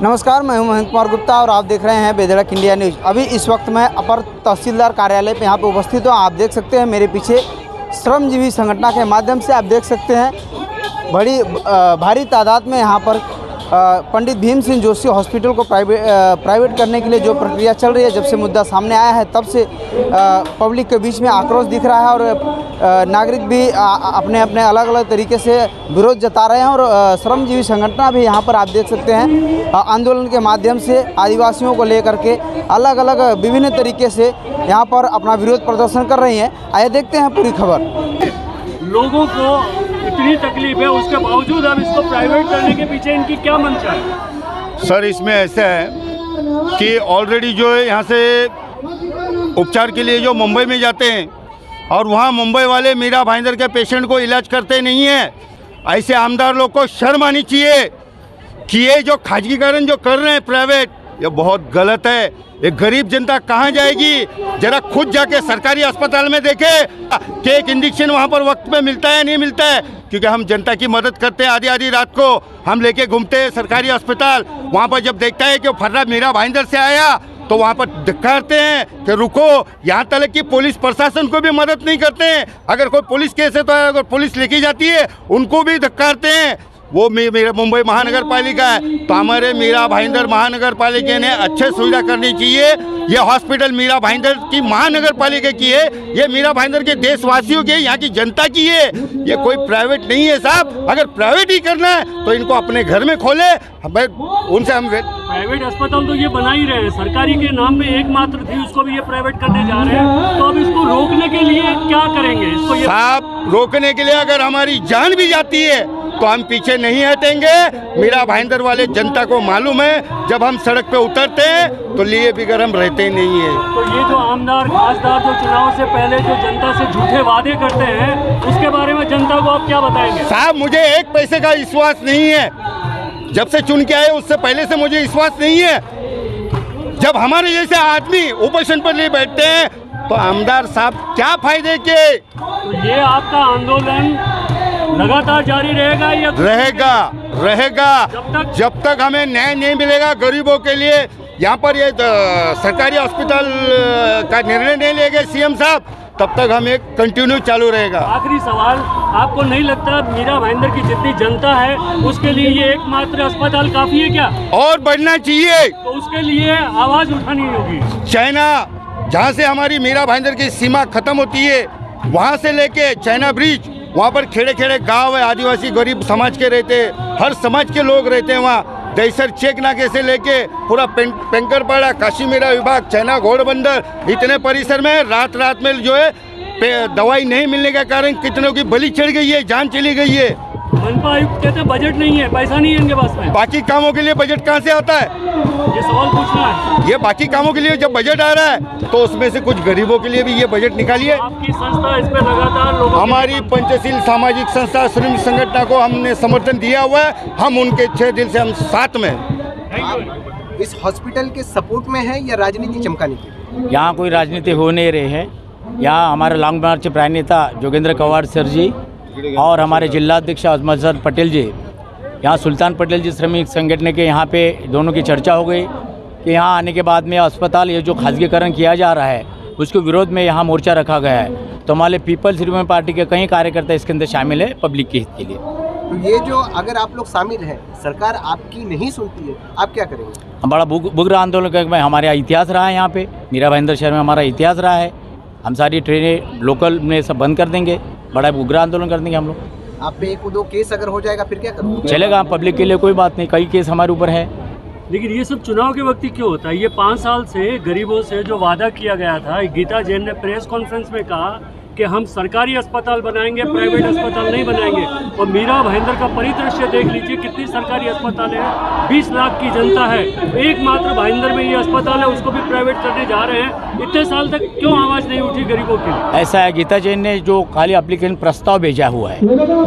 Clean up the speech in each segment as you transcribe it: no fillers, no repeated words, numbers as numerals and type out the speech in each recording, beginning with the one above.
नमस्कार, मैं हूं महेंद्र कुमार गुप्ता और आप देख रहे हैं बेधड़क इंडिया न्यूज़। अभी इस वक्त मैं अपर तहसीलदार कार्यालय पे यहाँ पे उपस्थित हूँ। आप देख सकते हैं मेरे पीछे श्रमजीवी संगठन के माध्यम से आप देख सकते हैं बड़ी भारी तादाद में यहाँ पर पंडित भीम सिंह जोशी हॉस्पिटल को प्राइवेट करने के लिए जो प्रक्रिया चल रही है, जब से मुद्दा सामने आया है तब से पब्लिक के बीच में आक्रोश दिख रहा है और नागरिक भी अपने अपने अलग अलग तरीके से विरोध जता रहे हैं। और श्रमजीवी संगठन भी यहाँ पर आप देख सकते हैं आंदोलन के माध्यम से आदिवासियों को लेकर के अलग अलग विभिन्न तरीके से यहाँ पर अपना विरोध प्रदर्शन कर रही हैं। आइए देखते हैं पूरी खबर। लोगों को इतनी तकलीफ है, उसके बावजूद अब इसको प्राइवेट करने के पीछे इनकी क्या मंशा है? सर, इसमें ऐसा है कि ऑलरेडी जो है यहाँ से उपचार के लिए जो मुंबई में जाते हैं और वहाँ मुंबई वाले मीरा भाईंदर के पेशेंट को इलाज करते नहीं हैं। ऐसे आमदार लोग को शर्म आनी चाहिए कि ये जो खाजगीकरण जो कर रहे हैं प्राइवेट, ये बहुत गलत है। ये गरीब जनता कहाँ जाएगी? जरा खुद जाके सरकारी अस्पताल में देखे कि एक इंजेक्शन वहाँ पर वक्त पे मिलता है या नहीं मिलता है, क्योंकि हम जनता की मदद करते हैं। आधी आधी रात को हम लेके घूमते हैं सरकारी अस्पताल। वहाँ पर जब देखता है कि फर्रा मीरा भाईंदर से आया तो वहाँ पर धिक्कारते हैं कि रुको। यहाँ तक कि पुलिस प्रशासन को भी मदद नहीं करते हैं। अगर कोई पुलिस केस है तो अगर पुलिस लेके जाती है उनको भी धिक्कारते हैं। वो मेरा मुंबई महानगर पालिका है, तो हमारे मीरा भाईंदर महानगर पालिका ने अच्छे सुविधा करनी चाहिए। ये हॉस्पिटल मीरा भाईंदर की महानगर पालिका की है, ये मीरा भाईंदर के देशवासियों की, यहाँ की जनता की है। ये कोई प्राइवेट नहीं है साहब। अगर प्राइवेट ही करना है तो इनको अपने घर में खोले। उनसे हम प्राइवेट अस्पताल तो ये बना ही रहे हैं, सरकारी के नाम में एकमात्र थी, उसको भी ये प्राइवेट करने जा रहे हैं। तो अब इसको रोकने के लिए क्या करेंगे? इसको ये साहब रोकने के लिए अगर हमारी जान भी जाती है तो हम पीछे नहीं हटेंगे। मीरा भाईंदर वाले जनता को मालूम है, जब हम सड़क पे उतरते हैं तो लिए बिगर हम रहते नहीं है। तो ये जो आमदार खासदार जो चुनाव से पहले जो जनता से झूठे वादे करते हैं, उसके बारे में जनता को आप क्या बताएंगे? साहब, मुझे एक पैसे का विश्वास नहीं है। जब से चुन के आए उससे पहले से मुझे विश्वास नहीं है। जब हमारे जैसे आदमी उपोषण पर नहीं बैठते हैं तो आमदार साहब क्या फायदे के? तो ये आपका आंदोलन लगातार जारी रहेगा या रहेगा जब तक हमें न्याय नहीं मिलेगा गरीबों के लिए। यहाँ पर ये सरकारी अस्पताल का निर्णय नहीं लेंगे सीएम साहब, तब तक हमें कंटिन्यू चालू रहेगा। आखिरी सवाल, आपको नहीं लगता मीरा भाईंदर की जितनी जनता है उसके लिए ये एकमात्र अस्पताल काफी है क्या? और बढ़ना चाहिए। तो उसके लिए आवाज उठानी होगी। चाइना, जहाँ से हमारी मीरा भाईंदर की सीमा खत्म होती है, वहाँ से लेके चाइना ब्रिज, वहाँ पर खेड़े खेड़े गांव है, आदिवासी गरीब समाज के रहते हैं, हर समाज के लोग रहते हैं वहाँ। दहीसर चेक नाके से लेके पूरा पेंकरपाड़ा, काशीमीरा विभाग, चाइना घोड़बंदर, इतने परिसर में रात रात में जो है दवाई नहीं मिलने के कारण कितनों की बलि चढ़ गई है, जान चली गई है। मनपा आयुक्त कहते बजट नहीं है, पैसा नहीं है इनके पास में। बाकी कामों के लिए बजट कहाँ से आता है? ये सवाल पूछना है। ये बाकी कामों के लिए जब बजट आ रहा है तो उसमें से कुछ गरीबों के लिए भी ये बजट निकालिए। आपकी संस्था इस पे लगातार लोगों, हमारी पंचशील सामाजिक संस्था श्रम संगठन को हमने समर्थन दिया हुआ है। हम उनके 6 दिल से हम साथ में। इस हॉस्पिटल के सपोर्ट में है या राजनीति चमकाने के लिए? यहाँ कोई राजनीति हो नहीं रही है। यहाँ हमारे लॉन्ग मार्च प्राइम नेता जोगेंद्र कवाड़ सर जी और हमारे जिलाध्यक्ष अजमत पटेल जी, यहाँ सुल्तान पटेल जी श्रमिक संगठन के यहाँ पे दोनों की चर्चा हो गई कि यहाँ आने के बाद में अस्पताल ये जो खाजगीकरण किया जा रहा है उसके विरोध में यहाँ मोर्चा रखा गया है। तो हमारे पीपल्स रिपब्लिकन पार्टी के कई कार्यकर्ता इसके अंदर शामिल है पब्लिक के हित के लिए। तो ये जो अगर आप लोग शामिल हैं, सरकार आपकी नहीं सुनती है, आप क्या करेंगे? बड़ा बुग्र आंदोलन का हमारे इतिहास रहा है। यहाँ पे मीरा भाईंदर शहर में हमारा इतिहास रहा है। हम सारी ट्रेनें लोकल में सब बंद कर देंगे, बड़ा उग्र आंदोलन कर देंगे हम लोग। आप पे 1-2 केस अगर हो जाएगा फिर क्या करोगे? चलेगा, पब्लिक के लिए कोई बात नहीं, कई केस हमारे ऊपर है। लेकिन ये सब चुनाव के वक्त ही क्यों होता है? ये 5 साल से गरीबों से जो वादा किया गया था, गीता जैन ने प्रेस कॉन्फ्रेंस में कहा कि हम सरकारी अस्पताल बनाएंगे, प्राइवेट अस्पताल नहीं बनाएंगे। और मीरा भाईंदर का परिदृश्य देख लीजिए, कितनी सरकारी अस्पताल है, 20 लाख की जनता है, एकमात्र भाईंदर में ये अस्पताल है, उसको भी प्राइवेट करने जा रहे हैं। इतने साल तक क्यों आवाज़ नहीं उठी गरीबों की? ऐसा है, गीता जैन ने जो खाली एप्लीकेशन प्रस्ताव भेजा हुआ है,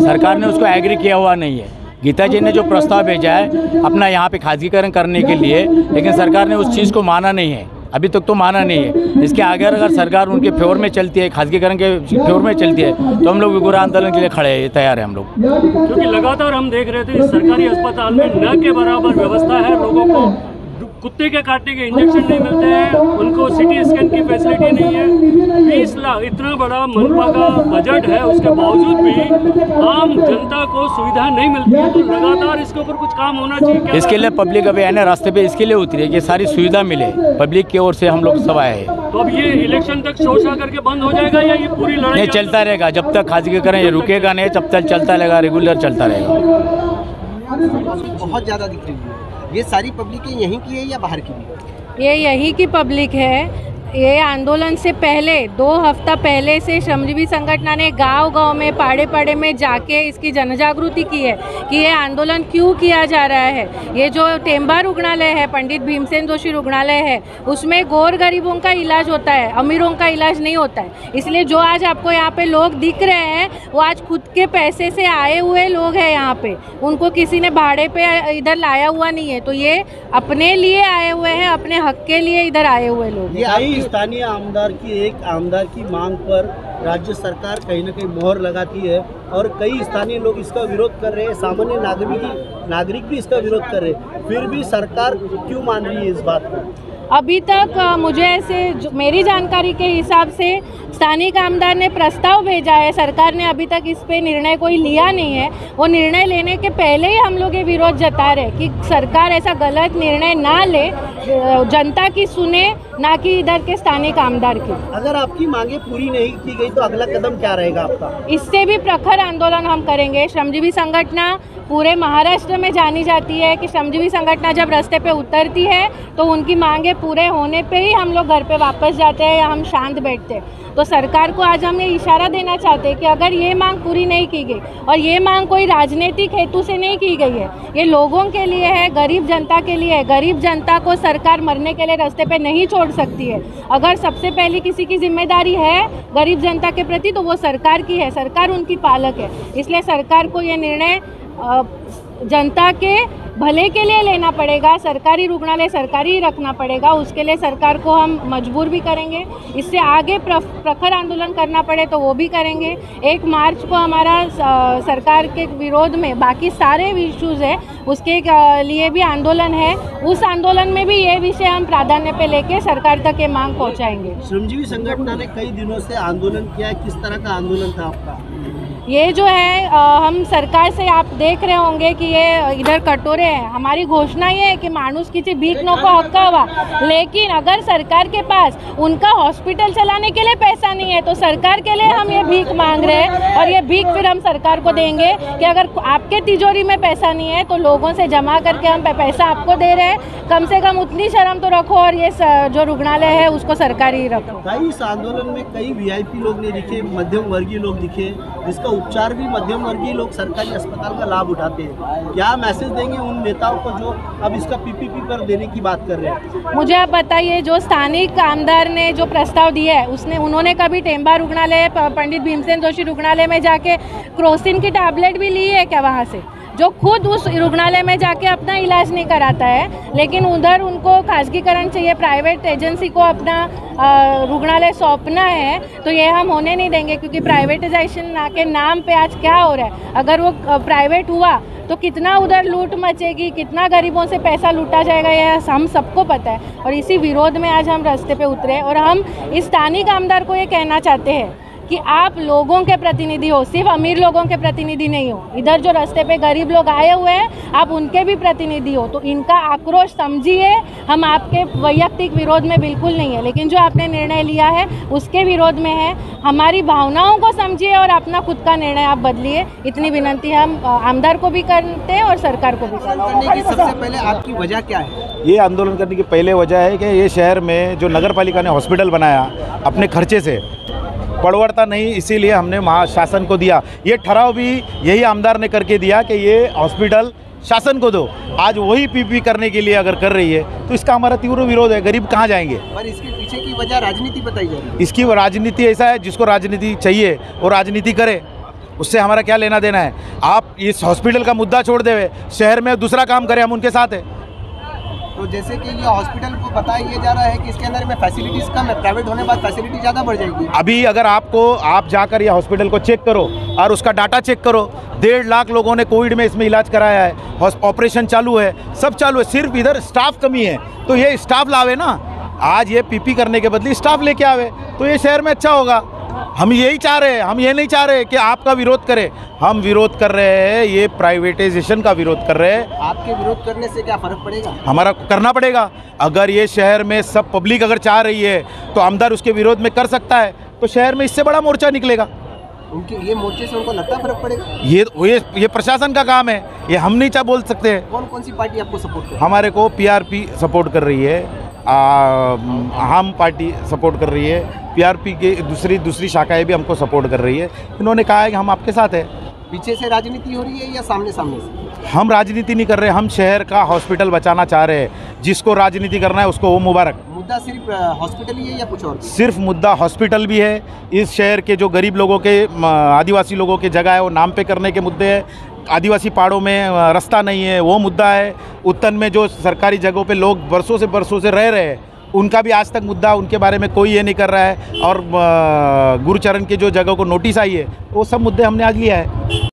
सरकार ने उसको एग्री किया हुआ नहीं है। गीता जी ने जो प्रस्ताव भेजा है अपना यहाँ पे खाजगीकरण करने के लिए, लेकिन सरकार ने उस चीज़ को माना नहीं है। अभी तक तो माना नहीं है। इसके आगे अगर सरकार उनके फेवर में चलती है, खासगीकरण के फेवर में चलती है, तो हम लोग पूरा आंदोलन के लिए खड़े हैं, तैयार हैं हम लोग। क्योंकि लगातार हम देख रहे थे सरकारी अस्पताल में न के बराबर व्यवस्था है, लोगों को कुत्ते के काटने के इंजेक्शन नहीं मिलते हैं, उनको सिटी स्कैन की फैसिलिटी नहीं है। 20 लाख इतना बड़ा मनपा का बजट है, उसके बावजूद भी आम जनता को सुविधा नहीं मिलती है। तो लगातार इसके ऊपर कुछ काम होना चाहिए। इसके लिए पब्लिक अभी आने रास्ते पे इसके लिए उतरी है कि सारी सुविधा मिले, पब्लिक की ओर से हम लोग सब आए हैं। तो अब ये इलेक्शन तक शोषा करके बंद हो जाएगा या ये पूरी लड़ाई नहीं, चलता रहेगा जब तक खासगीकरण ये रुकेगा नहीं, तब तक चलता रहेगा, रेगुलर चलता रहेगा। बहुत ज़्यादा दिख रही है। ये सारी पब्लिक यहीं की है या बाहर की भी? ये यहीं की पब्लिक है। ये आंदोलन से पहले 2 हफ्ता पहले से श्रमजीवी संगठन ने गांव-गांव में पाड़े-पाड़े में जाके इसकी जनजागृति की है कि ये आंदोलन क्यों किया जा रहा है। ये जो टेम्बा रुग्णालय है, पंडित भीमसेन जोशी रुग्णालय है, उसमें गौर गरीबों का इलाज होता है, अमीरों का इलाज नहीं होता है। इसलिए जो आज आपको यहाँ पे लोग दिख रहे हैं वो आज खुद के पैसे से आए हुए लोग हैं यहाँ पे, उनको किसी ने भाड़े पे इधर लाया हुआ नहीं है। तो ये अपने लिए आए हुए हैं, अपने हक के लिए इधर आए हुए लोग। स्थानीय आमदार की मांग पर राज्य सरकार कहीं न कहीं मोहर लगाती है और कई स्थानीय लोग इसका विरोध कर रहे हैं, सामान्य नागरिक भी इसका विरोध कर रहे हैं, फिर भी सरकार क्यों मान रही है इस बात को? अभी तक मुझे ऐसे मेरी जानकारी के हिसाब से स्थानीय आमदार ने प्रस्ताव भेजा है, सरकार ने अभी तक इस पे निर्णय कोई लिया नहीं है। वो निर्णय लेने के पहले ही हम लोग ये विरोध जता रहे कि सरकार ऐसा गलत निर्णय ना ले, जनता की सुने, ना कि इधर के स्थानीय आमदार की। अगर आपकी मांगे पूरी नहीं की गई तो अगला कदम क्या रहेगा आपका? इससे भी प्रखर आंदोलन हम करेंगे। श्रमजीवी संगठन पूरे महाराष्ट्र में जानी जाती है कि श्रमजीवी संगठन जब रास्ते पे उतरती है तो उनकी मांगे पूरे होने पे ही हम लोग घर पे वापस जाते हैं या हम शांत बैठते हैं। तो सरकार को आज हम ये इशारा देना चाहते हैं कि अगर ये मांग पूरी नहीं की गई, और ये मांग कोई राजनीतिक हेतु से नहीं की गई है, ये लोगों के लिए है, गरीब जनता के लिए है। गरीब जनता को सरकार मरने के लिए रास्ते पे नहीं छोड़ सकती है। अगर सबसे पहले किसी की जिम्मेदारी है गरीब जनता के प्रति तो वो सरकार की है, सरकार उनकी पालक है। इसलिए सरकार को ये निर्णय जनता के भले के लिए लेना पड़ेगा, सरकारी रुग्णालय सरकारी ही रखना पड़ेगा। उसके लिए सरकार को हम मजबूर भी करेंगे, इससे आगे प्रखर आंदोलन करना पड़े तो वो भी करेंगे। 1 मार्च को हमारा सरकार के विरोध में बाकी सारे इश्यूज़ है उसके लिए भी आंदोलन है। उस आंदोलन में भी ये विषय हम प्राधान्य पे लेके सरकार तक ये मांग पहुँचाएंगे। श्रमजीवी संगठन ने कई दिनों से आंदोलन किया है, किस तरह का आंदोलन था आपका? ये जो है हम सरकार से आप देख रहे होंगे कि ये इधर कटोरे हैं। हमारी घोषणा ये है कि मानुस किसी भीख नको हक्का हुआ, लेकिन अगर सरकार के पास उनका हॉस्पिटल चलाने के लिए पैसा नहीं है तो सरकार के लिए हम ये भीख मांग रहे हैं। और ये भीख फिर हम सरकार को देंगे कि अगर आपके तिजोरी में पैसा नहीं है तो लोगों से जमा करके हम पैसा आपको दे रहे हैं, कम से कम उतनी शर्म तो रखो और ये जो रुग्णालय है उसको सरकारी ही रखो। भाई इस आंदोलन में कई VIP लोग नहीं दिखे, मध्यम वर्गीय लोग दिखे, जिसका उपचार भी मध्यम वर्गीय लोग सरकारी अस्पताल का लाभ उठाते हैं। क्या मैसेज देंगे उन नेताओं को जो अब इसका PPP पर देने की बात कर रहे हैं? मुझे आप बताइए, जो स्थानिक आमदार ने जो प्रस्ताव दिया है उन्होंने कभी टेम्बा रुग्णालय, पंडित भीमसेन जोशी रुग्णालय में जाके क्रोसिन की टैबलेट भी ली है क्या वहाँ से? जो खुद उस रुग्णालय में जाके अपना इलाज नहीं कराता है, लेकिन उधर उनको खासगीकरण चाहिए, प्राइवेट एजेंसी को अपना रुग्णालय सौंपना है, तो ये हम होने नहीं देंगे। क्योंकि प्राइवेटाइजेशन के नाम पे आज क्या हो रहा है, अगर वो प्राइवेट हुआ तो कितना उधर लूट मचेगी, कितना गरीबों से पैसा लूटा जाएगा, यह हम सबको पता है। और इसी विरोध में आज हम रास्ते पे उतरे और हम इस स्थानीय आमदार को ये कहना चाहते हैं कि आप लोगों के प्रतिनिधि हो, सिर्फ अमीर लोगों के प्रतिनिधि नहीं हो। इधर जो रास्ते पे गरीब लोग आए हुए हैं आप उनके भी प्रतिनिधि हो, तो इनका आक्रोश समझिए। हम आपके वैयक्तिक विरोध में बिल्कुल नहीं है, लेकिन जो आपने निर्णय लिया है उसके विरोध में है। हमारी भावनाओं को समझिए और अपना खुद का निर्णय आप बदलिए, इतनी विनती हम आमदार को भी करते हैं और सरकार को भी करते हैं। सबसे पहले आपकी वजह क्या है? ये आंदोलन करने की पहले वजह है कि ये शहर में जो नगर पालिका ने हॉस्पिटल बनाया अपने खर्चे से, पड़वड़ता नहीं, इसीलिए हमने शासन को दिया। ये ठहराव भी यही आमदार ने करके दिया कि ये हॉस्पिटल शासन को दो। आज वही PPP करने के लिए अगर कर रही है तो इसका हमारा तीव्र विरोध है। गरीब कहाँ जाएंगे? पर इसके पीछे की वजह राजनीति बताई जा रही है। इसकी राजनीति ऐसा है, जिसको राजनीति चाहिए वो राजनीति करे, उससे हमारा क्या लेना देना है। आप इस हॉस्पिटल का मुद्दा छोड़ देवे, शहर में दूसरा काम करें, हम उनके साथ हैं। तो तो जैसे कि ये हॉस्पिटल को बताया जा रहा है कि इसके अंदर में फैसिलिटीज़ कम है, प्राइवेट होने के बाद फैसिलिटी ज़्यादा बढ़ जाएगी। अभी अगर आप जाकर ये हॉस्पिटल को चेक करो और उसका डाटा चेक करो, 1.5 लाख लोगों ने कोविड में इसमें इलाज कराया है, ऑपरेशन चालू है, सब चालू है, सिर्फ इधर स्टाफ कमी है। तो ये स्टाफ लावे ना, आज ये पीपी करने के बदले स्टाफ लेके आवे तो ये शहर में अच्छा होगा। हम यही चाह रहे हैं, हम ये नहीं चाह रहे कि आपका विरोध करें, हम विरोध कर रहे हैं, ये प्राइवेटाइजेशन का विरोध कर रहे हैं। आपके विरोध करने से क्या फ़र्क पड़ेगा? हमारा करना पड़ेगा। अगर ये शहर में सब पब्लिक अगर चाह रही है तो आमदार उसके विरोध में कर सकता है, तो शहर में इससे बड़ा मोर्चा निकलेगा। उनके ये मोर्चे से उनको लगता फ़र्क पड़ेगा? ये प्रशासन का काम है, ये हम नहीं बोल सकते हैं। कौन कौन सी पार्टी आपको सपोर्ट कर? हमारे को पीआरपी सपोर्ट कर रही है, आम पार्टी सपोर्ट कर रही है, पीआरपी के दूसरी शाखाएं भी हमको सपोर्ट कर रही है। इन्होंने कहा है कि हम आपके साथ हैं। पीछे से राजनीति हो रही है या सामने सामने से? हम राजनीति नहीं कर रहे, हम शहर का हॉस्पिटल बचाना चाह रहे हैं। जिसको राजनीति करना है उसको वो मुबारक। मुद्दा सिर्फ हॉस्पिटल ही है या कुछ और? सिर्फ मुद्दा हॉस्पिटल भी है। इस शहर के जो गरीब लोगों के, आदिवासी लोगों के जगह है वो नाम पे करने के मुद्दे हैं। आदिवासी पहाड़ों में रास्ता नहीं है वो मुद्दा है। उत्तन में जो सरकारी जगहों पे लोग बरसों से रह रहे हैं उनका भी आज तक मुद्दा, उनके बारे में कोई ये नहीं कर रहा है। और गुरुचरण की जो जगह को नोटिस आई है वो सब मुद्दे हमने आज लिया है।